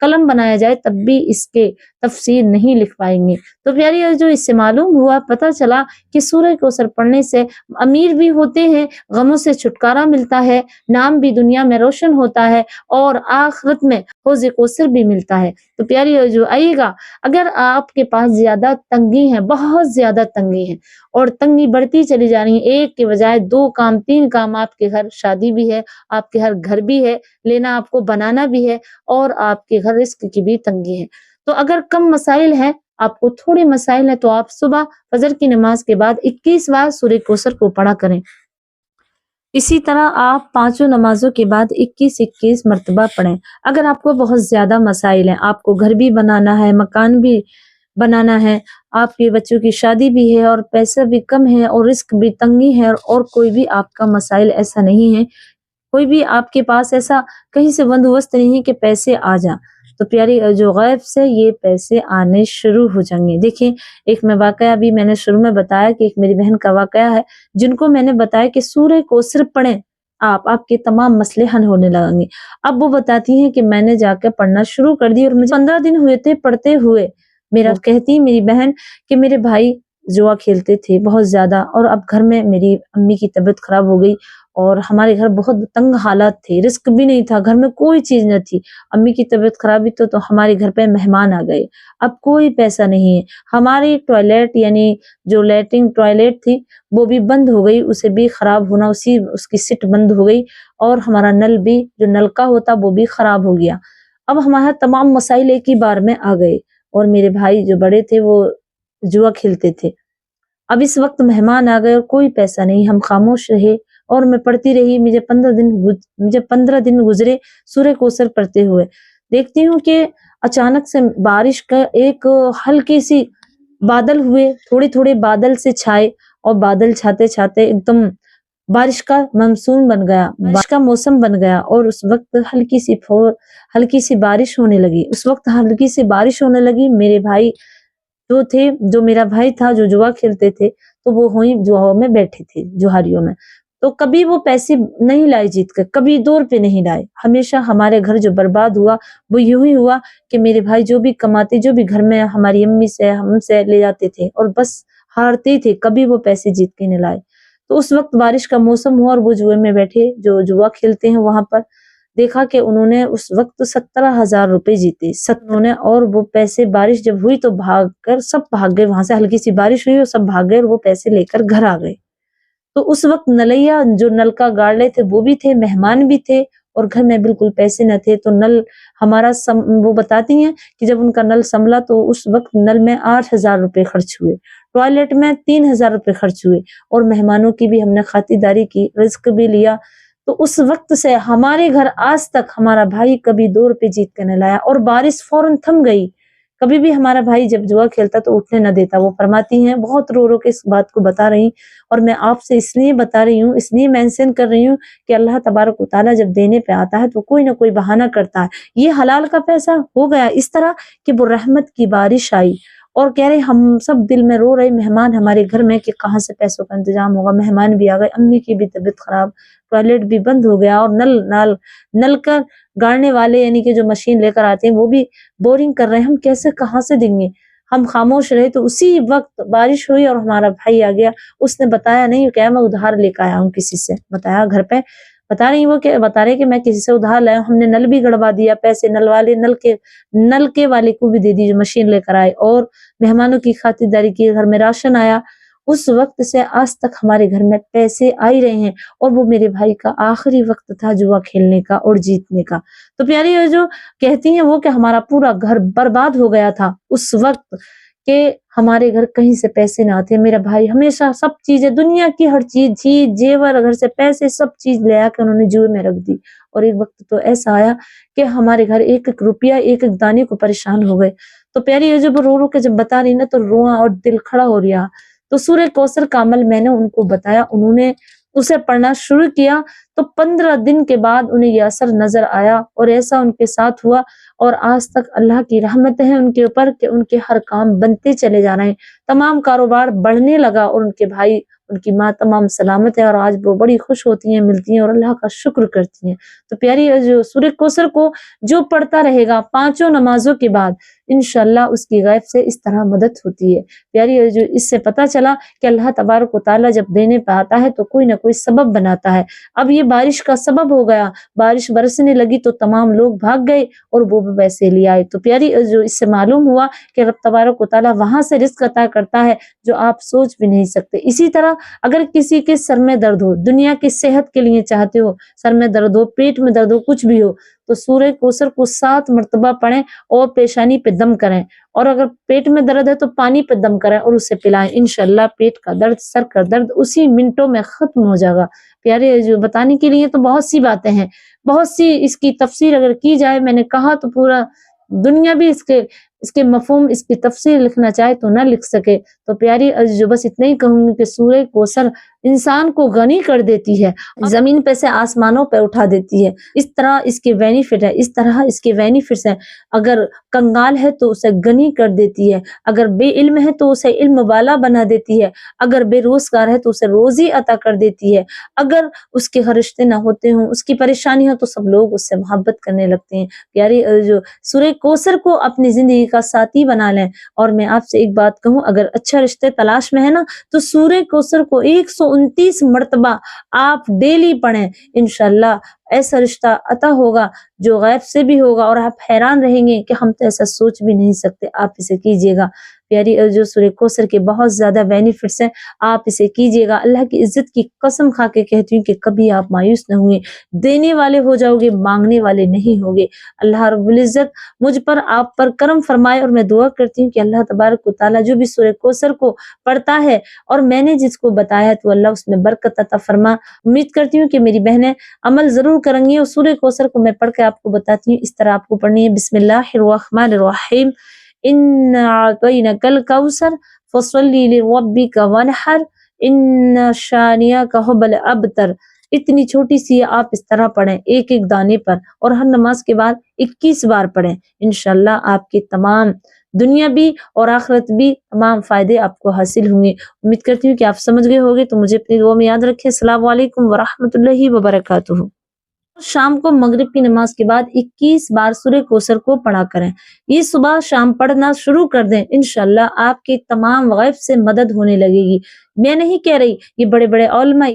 قلم بنایا جائے تب بھی اس کے تفسیر نہیں لکھ پائیں گے۔ تو پیاری جو اس سے معلوم ہوا، پتہ چلا کہ سورہ کوثر پڑھنے سے امیر بھی ہوتے ہیں، غموں سے چھٹکارا ملتا ہے، نام بھی دنیا میں روشن ہوتا ہے اور آخرت میں حوض کوثر بھی ملتا ہے۔ تو پیاری جو آئیے گا، اگر آپ کے پاس زیادہ تنگی ہے، بہت زیادہ تنگی ہے اور تنگی بڑھتی چلی جا رہی ہے، ایک کے بجائے 2 کام 3 کام، آپ کے گھر شادی بھی ہے، آپ کے گھر بھی ہے، لینا آپ کو بنانا بھی ہے اور آپ کے گھر رزق کی بھی تنگی ہے، تو اگر کم مسائل ہیں، آپ کو تھوڑے مسائل ہیں، تو آپ صبح فجر کی نماز کے بعد 21 بار سورہ کوثر کو پڑھا کریں۔ اسی طرح آپ 5 نمازوں کے بعد 21 مرتبہ پڑھیں۔ اگر آپ کو بہت زیادہ مسائل ہیں، آپ کو گھر بھی بنانا ہے، مکان بھی بنانا ہے، آپ کے بچوں کی شادی بھی ہے اور پیسہ بھی کم ہے اور رزق بھی تنگی ہے اور کوئی بھی آپ کا مسائل ایسا نہیں ہے، کوئی بھی آپ کے پاس ایسا کہیں سے بندوبست نہیں ہے کہ پیسے آ جائیں، تو پیاری جو غیب سے یہ پیسے آنے شروع ہو جائیں گے۔ دیکھیں، ایک میں واقعہ بھی میں نے شروع میں بتایا کہ ایک میری بہن کا واقعہ ہے، جن کو میں نے بتایا کہ سورہ کوثر پڑھیں، آپ کے تمام مسئلے حل ہونے لگیں گے۔ اب وہ بتاتی ہیں کہ میں نے جا کے پڑھنا شروع کر دی اور مجھے 15 دن ہوئے تھے پڑھتے ہوئے۔ کہتی میری بہن کہ میرے بھائی جوا کھیلتے تھے بہت زیادہ، اور اب گھر میں میری امی کی طبیعت خراب ہو گئی اور ہمارے گھر بہت تنگ حالات تھے، رزق بھی نہیں تھا، گھر میں کوئی چیز نہ تھی، امی کی طبیعت خراب بھی تو ہمارے گھر پہ مہمان آ گئے، اب کوئی پیسہ نہیں ہے، ہماری ٹوائلٹ یعنی جو لیٹرنگ ٹوائلٹ تھی وہ بھی بند ہو گئی، اسے بھی خراب ہونا، اس کی سٹ بند ہو گئی، اور ہمارا نل بھی جو نل کا ہوتا وہ بھی خراب ہو گیا۔ اب ہمارا تمام مسائل ایک ہی بار میں آ گئے اور میرے بھائی جو بڑے تھے وہ جوا کھیلتے تھے۔ اب اس وقت مہمان آ گئے اور کوئی پیسہ نہیں، ہم خاموش رہے اور میں پڑھتی رہی، مجھے 15 دن گزرے سورہ کوثر پڑھتے ہوئے۔ دیکھتی ہوں کہ اچانک سے بارش کا ایک ہلکی سی بادل ہوئے، تھوڑے تھوڑے بادل سے چھائے اور بادل چھاتے چھاتے ایک دم بارش کا مانسون بن گیا، بارش کا موسم بن گیا، اور اس وقت ہلکی سی بارش ہونے لگی۔ اس وقت ہلکی سی بارش ہونے لگی، میرے بھائی جو میرا بھائی تھا جو جوا کھیلتے تھے، تو وہ جواؤں میں بیٹھے تھے، جوہاریوں میں، تو کبھی وہ پیسے نہیں لائے جیت کر، کبھی 2 روپے نہیں لائے۔ ہمیشہ ہمارے گھر جو برباد ہوا وہ یوں ہی ہوا کہ میرے بھائی جو بھی کماتے، جو بھی گھر میں ہماری امی سے ہم سے لے جاتے تھے اور بس ہارتے ہی تھے، کبھی وہ پیسے جیت کے نہیں لائے۔ تو اس وقت بارش کا موسم ہوا اور وہ جوئے میں بیٹھے جو جوا کھیلتے ہیں، وہاں پر دیکھا کہ انہوں نے اس وقت 17,000 روپے جیتے، اور وہ پیسے بارش جب ہوئی تو سب بھاگ گئے وہاں سے، ہلکی سی بارش ہوئی اور سب بھاگ گئے اور وہ پیسے لے کر گھر آ گئے۔ تو اس وقت نلیا جو نل کا گاڑ رہے تھے وہ بھی تھے، مہمان بھی تھے، اور گھر میں بالکل پیسے نہ تھے، تو نل ہمارا وہ بتاتی ہیں کہ جب ان کا نل سنبھلا تو اس وقت نل میں 8,000 روپے خرچ ہوئے، ٹوائلٹ میں 3,000 روپے خرچ ہوئے، اور مہمانوں کی بھی ہم نے خاطرداری کی، رزق بھی لیا۔ تو اس وقت سے ہمارے گھر آج تک ہمارا بھائی کبھی 2 روپے جیت کے نہ لایا، اور بارش فوراً تھم گئی۔ کبھی بھی ہمارا بھائی جب جوا کھیلتا تو اٹھنے نہ دیتا۔ وہ فرماتی ہیں، بہت رو رو کے اس بات کو بتا رہی، اور میں آپ سے اس لیے بتا رہی ہوں، اس لیے مینشن کر رہی ہوں کہ اللہ تبارک و تعالیٰ جب دینے پہ آتا ہے تو کوئی نہ کوئی بہانہ کرتا ہے۔ یہ حلال کا پیسہ ہو گیا اس طرح کہ وہ رحمت کی بارش آئی، اور کہہ رہے ہم سب دل میں رو رہے مہمان ہمارے گھر میں کہ کہاں سے پیسوں کا انتظام ہوگا، مہمان بھی آ گئے، امی کی بھی طبیعت خراب، ٹوائلٹ بھی بند ہو گیا، اور نل کا گاڑنے والے یعنی کہ جو مشین لے کر آتے ہیں وہ بھی بورنگ کر رہے ہیں، ہم کیسے کہاں سے دیں گے۔ ہم خاموش رہے تو اسی وقت بارش ہوئی اور ہمارا بھائی آ گیا، اس نے بتایا نہیں کہ میں ادھار لے کے آیا ہوں، کسی سے بتایا گھر پہ، بتا رہے کہ میں کسی سے ادھار لایا ہوں، ہم نے نل بھی گڑوا دیا، پیسے نل کے والے کو بھی دے دی جو مشین لے کر آئے، اور مہمانوں کی خاطرداری کی، گھر میں راشن آیا۔ اس وقت سے آج تک ہمارے گھر میں پیسے آ ہی رہے ہیں، اور وہ میرے بھائی کا آخری وقت تھا جوا کھیلنے کا اور جیتنے کا۔ تو پیاری جو کہتی ہیں وہ کہ ہمارا پورا گھر برباد ہو گیا تھا اس وقت کہ ہمارے گھر کہیں سے پیسے نہ آتے، میرا بھائی ہمیشہ سب چیزیں، دنیا کی ہر چیز، زیور، گھر سے پیسے، سب چیز لے آ کے انہوں نے جوئے میں رکھ دی، اور ایک وقت تو ایسا آیا کہ ہمارے گھر ایک ایک روپیہ، ایک ایک دانے کو پریشان ہو گئے۔ تو پیاری یہ جب رو رو کے جب بتا رہی نا تو رواں اور دل کھڑا ہو رہا۔ تو سورہ کوثر کا عمل میں نے ان کو بتایا، انہوں نے اسے پڑھنا شروع کیا، تو 15 دن کے بعد انہیں یہ اثر نظر آیا، اور ایسا ان کے ساتھ ہوا، اور آج تک اللہ کی رحمت ہے ان کے اوپر کہ ان کے ہر کام بنتے چلے جا رہے ہیں، تمام کاروبار بڑھنے لگا، اور ان کے بھائی، ان کی ماں تمام سلامت ہے، اور آج وہ بڑی خوش ہوتی ہیں، ملتی ہیں اور اللہ کا شکر کرتی ہیں۔ تو پیاری جو سورہ کوثر کو جو پڑھتا رہے گا 5 نمازوں کے بعد، انشاءاللہ اس کی غیب سے اس طرح مدد ہوتی ہے۔ پیاری جو اس سے پتہ چلا کہ اللہ تبارک و تعالیٰ جب دینے پہ آتا ہے تو کوئی نہ کوئی سبب بناتا ہے۔ اب یہ بارش کا سبب ہو گیا، بارش برسنے لگی تو تمام لوگ بھاگ گئے اور وہ بھی پیسے لے آئے۔ تو پیاری جو اس سے معلوم ہوا کہ رب تبارک و تعالیٰ وہاں سے رزق عطا کرتا ہے جو آپ سوچ بھی نہیں سکتے۔ اسی طرح اگر کسی کے سر میں درد ہو، دنیا کی صحت کے لیے چاہتے ہو، سر میں درد ہو، پیٹ میں درد ہو، کچھ بھی ہو، تو سورہ کوثر کو 7 مرتبہ پڑھیں اور پیشانی پہ دم کریں، اور اگر پیٹ میں درد ہے تو پانی پہ دم کریں اور اسے پلائیں، انشاءاللہ پیٹ کا درد، سر کا درد اسی منٹوں میں ختم ہو جائے گا۔ پیارے جو بتانے کے لیے تو بہت سی باتیں ہیں، بہت سی اس کی تفسیر اگر کی جائے، میں نے کہا تو پورا دنیا بھی اس کے مفہوم، اس کی تفسیر لکھنا چاہے تو نہ لکھ سکے۔ تو پیاری جو بس اتنا ہی کہوں گی کہ سورہ کوثر انسان کو غنی کر دیتی ہے، زمین پہ سے آسمانوں پہ اٹھا دیتی ہے، اس طرح اس کے بینیفٹ ہے، اس طرح اس کے بینیفٹس ہیں۔ اگر کنگال ہے تو اسے غنی کر دیتی ہے، اگر بے علم ہے تو اسے علم والا بنا دیتی ہے، اگر بے روزگار ہے تو اسے روزی عطا کر دیتی ہے، اگر اس کے رشتے نہ ہوتے ہوں، اس کی پریشانی ہو تو سب لوگ اس سے محبت کرنے لگتے ہیں۔ پیاری جو سورہ کوثر کو اپنی زندگی کا ساتھی بنا لیں۔ اور میں آپ سے ایک بات کہوں، اگر اچھا رشتے تلاش میں ہے نا تو سورہ کوثر کو 129 مرتبہ آپ ڈیلی پڑھیں، انشاءاللہ ایسا رشتہ عطا ہوگا جو غیب سے بھی ہوگا، اور آپ حیران رہیں گے کہ ہم تو ایسا سوچ بھی نہیں سکتے۔ آپ اسے کیجئے گا۔ پیاری جو سورہ کوثر کے بہت زیادہ بینیفٹس ہیں، آپ اسے کیجئے گا۔ اللہ کی عزت کی قسم کھا کے کہتی ہوں کہ کبھی آپ مایوس نہ ہوئے، دینے والے ہو جاؤ گے، مانگنے والے نہیں ہوگے۔ اللہ رب العزت مجھ پر، آپ پر کرم فرمائے، اور میں دعا کرتی ہوں کہ اللہ تبارک و تعالیٰ جو بھی سورہ کوثر کو پڑھتا ہے اور میں نے جس کو بتایا تو اللہ اس میں برکت عطا فرما۔ امید کرتی ہوں کہ میری بہنیں عمل ضرور کریں گی، اور سورہ کوثر کو میں پڑھ کے آپ کو بتاتی ہوں، اس طرح آپ کو پڑھنی ہے۔ بسم اللہ الرحمن الرحیم، اِنَّا أَعْطَيْنَاكَ الْكَوْثَرَ فَصَلِّ لِرَبِّكَ وَانْحَرْ إِنَّ شَانِئَكَ هُوَ الْأَبْتَرُ۔ اتنی چھوٹی سی ہے، آپ اس طرح پڑھیں ایک ایک دانے پر، اور ہر نماز کے بعد 21 بار پڑھیں۔ انشاءاللہ آپ کی تمام دنیا بھی اور آخرت بھی تمام فائدے آپ کو حاصل ہوں گے۔ امید کرتی ہوں کہ آپ سمجھ گئے ہوگے، تو مجھے اپنی دعا میں یاد رکھیں۔ السلام علیکم ورحمۃ اللہ وبرکاتہ۔ شام کو مغرب کی نماز کے بعد 21 بار سورہ کوثر کو پڑھا کریں۔ یہ صبح شام پڑھنا شروع کر دیں، انشاءاللہ آپ کی تمام غیب سے مدد ہونے لگے گی۔ میں نہیں کہہ رہی، یہ بڑے بڑے علماء